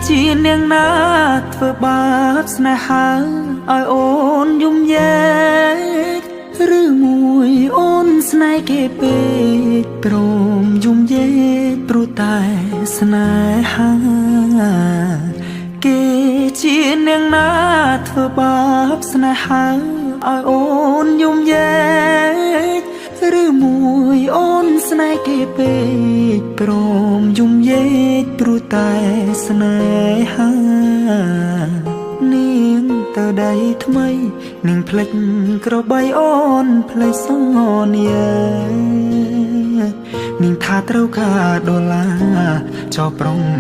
ជានាងណាធ្វើបាបស្នេហាឲ្យអូនយំយែកឬមួយអូនស្នេហ៍គេពេកព្រមយំយែកព្រោះតែស្នេហាគេជានាងណាធ្វើបាបស្នេហាឲ្យអូនយំយែកឬមួយអូនស្នេហ៍គេពេកព្រមយំយែកព្រោះតែស្នេហានាងទៅដៃថ្មីនាងភ្លេចក្របីអូនភ្លេចសងនានាងថាត្រូវការដុល្លារចោប្រុង